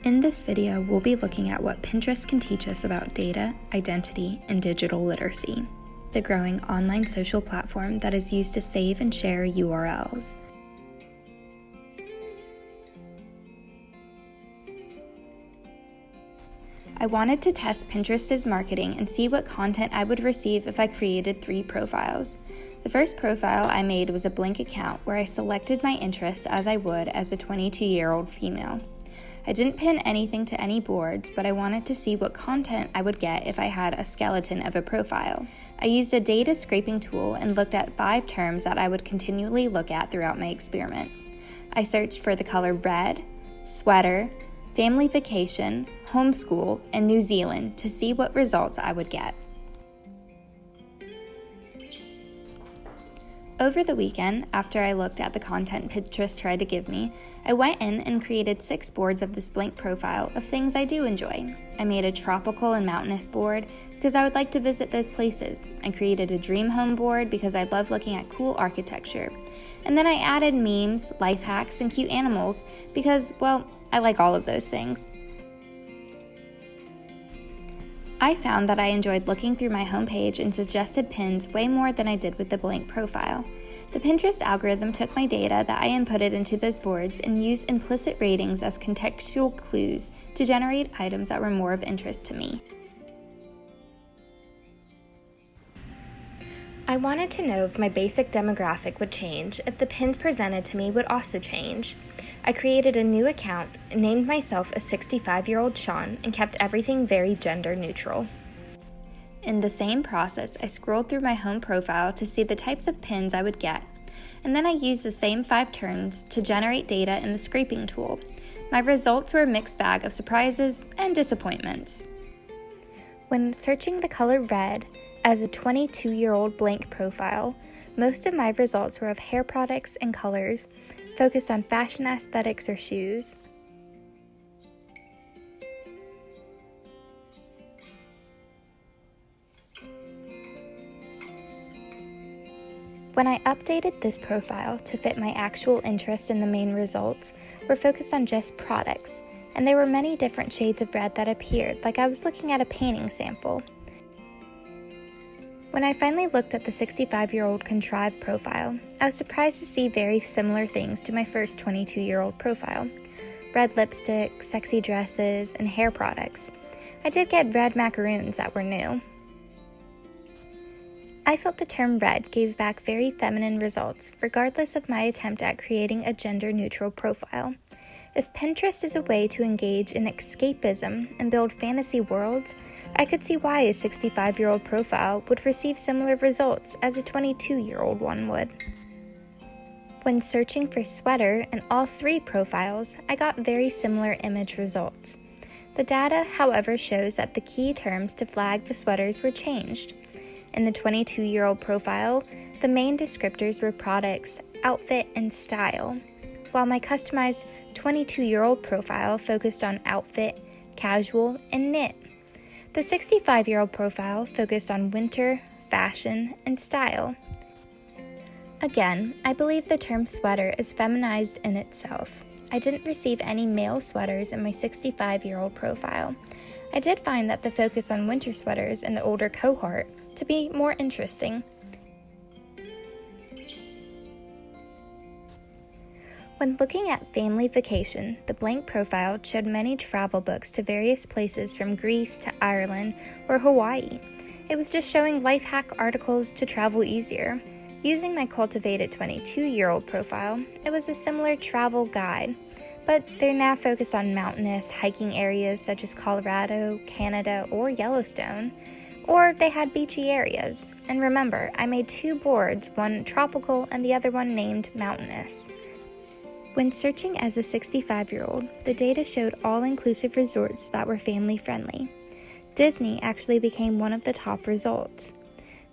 In this video, we'll be looking at what Pinterest can teach us about data, identity, and digital literacy. It's a growing online social platform that is used to save and share URLs. I wanted to test Pinterest's marketing and see what content I would receive if I created 3 profiles. The first profile I made was a blank account where I selected my interests as I would as a 22-year-old female. I didn't pin anything to any boards, but I wanted to see what content I would get if I had a skeleton of a profile. I used a data scraping tool and looked at 5 terms that I would continually look at throughout my experiment. I searched for the color red, sweater, family vacation, homeschool, and New Zealand to see what results I would get. Over the weekend, after I looked at the content Pinterest tried to give me, I went in and created 6 boards of this blank profile of things I do enjoy. I made a tropical and mountainous board because I would like to visit those places. I created a dream home board because I love looking at cool architecture. And then I added memes, life hacks, and cute animals because, well, I like all of those things. I found that I enjoyed looking through my homepage and suggested pins way more than I did with the blank profile. The Pinterest algorithm took my data that I inputted into those boards and used implicit ratings as contextual clues to generate items that were more of interest to me. I wanted to know if my basic demographic would change, if the pins presented to me would also change. I created a new account, named myself a 65-year-old Sean, and kept everything very gender neutral. In the same process, I scrolled through my home profile to see the types of pins I would get, and then I used the same 5 terms to generate data in the scraping tool. My results were a mixed bag of surprises and disappointments. When searching the color red as a 22-year-old blank profile, most of my results were of hair products and colors focused on fashion aesthetics or shoes. When I updated this profile to fit my actual interests in the main results, were focused on just products, and there were many different shades of red that appeared, like I was looking at a painting sample. When I finally looked at the 65-year-old contrived profile, I was surprised to see very similar things to my first 22-year-old profile. Red lipstick, sexy dresses, and hair products. I did get red macaroons that were new. I felt the term red gave back very feminine results, regardless of my attempt at creating a gender-neutral profile. If Pinterest is a way to engage in escapism and build fantasy worlds, I could see why a 65-year-old profile would receive similar results as a 22-year-old one would. When searching for sweater in all 3 profiles, I got very similar image results. The data, however, shows that the key terms to flag the sweaters were changed. In the 22-year-old profile, the main descriptors were products, outfit, and style, while my customized 22-year-old profile focused on outfit, casual, and knit. The 65-year-old profile focused on winter, fashion, and style. Again, I believe the term sweater is feminized in itself. I didn't receive any male sweaters in my 65-year-old profile. I did find that the focus on winter sweaters in the older cohort to be more interesting. When looking at family vacation, the blank profile showed many travel books to various places from Greece to Ireland or Hawaii. It was just showing life hack articles to travel easier. Using my cultivated 22-year-old profile, it was a similar travel guide, but they're now focused on mountainous hiking areas such as Colorado, Canada, or Yellowstone, or they had beachy areas. And remember, I made 2 boards, one tropical and the other one named mountainous. When searching as a 65-year-old, the data showed all-inclusive resorts that were family-friendly. Disney actually became one of the top results.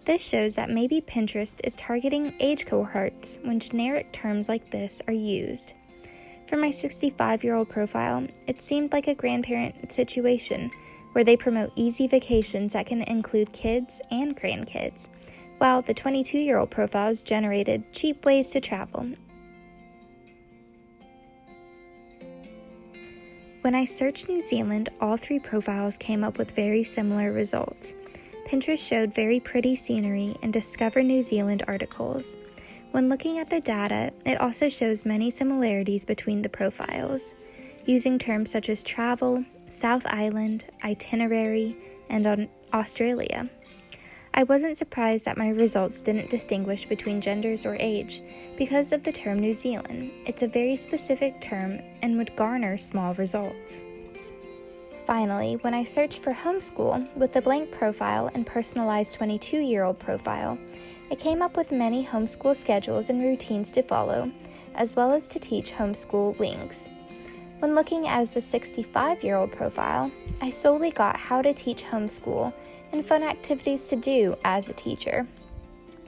This shows that maybe Pinterest is targeting age cohorts when generic terms like this are used. For my 65-year-old profile, it seemed like a grandparent situation where they promote easy vacations that can include kids and grandkids, while the 22-year-old profiles generated cheap ways to travel. When I searched New Zealand, all 3 profiles came up with very similar results. Pinterest showed very pretty scenery and Discover New Zealand articles. When looking at the data, it also shows many similarities between the profiles, using terms such as travel, South Island, itinerary, and on Australia. I wasn't surprised that my results didn't distinguish between genders or age because of the term New Zealand. It's a very specific term and would garner small results. Finally, when I searched for homeschool with the blank profile and personalized 22-year-old profile, it came up with many homeschool schedules and routines to follow, as well as to teach homeschool links. When looking as the 65-year-old profile, I solely got how to teach homeschool and fun activities to do as a teacher.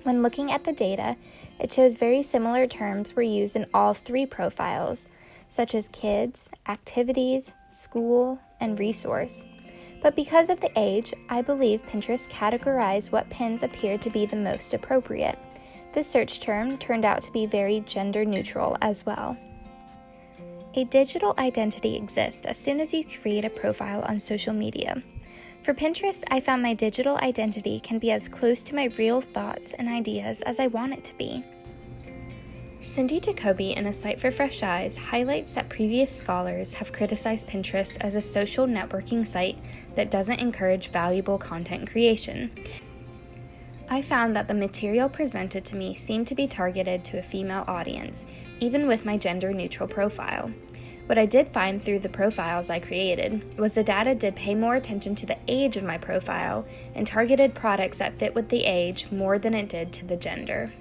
When looking at the data, it shows very similar terms were used in all 3 profiles, such as kids, activities, school, and resource. But because of the age, I believe Pinterest categorized what pins appeared to be the most appropriate. This search term turned out to be very gender neutral as well. A digital identity exists as soon as you create a profile on social media. For Pinterest, I found my digital identity can be as close to my real thoughts and ideas as I want it to be. Cindy Jacoby in A Sight for Fresh Eyes highlights that previous scholars have criticized Pinterest as a social networking site that doesn't encourage valuable content creation. I found that the material presented to me seemed to be targeted to a female audience, even with my gender-neutral profile. What I did find through the profiles I created was the data did pay more attention to the age of my profile and targeted products that fit with the age more than it did to the gender.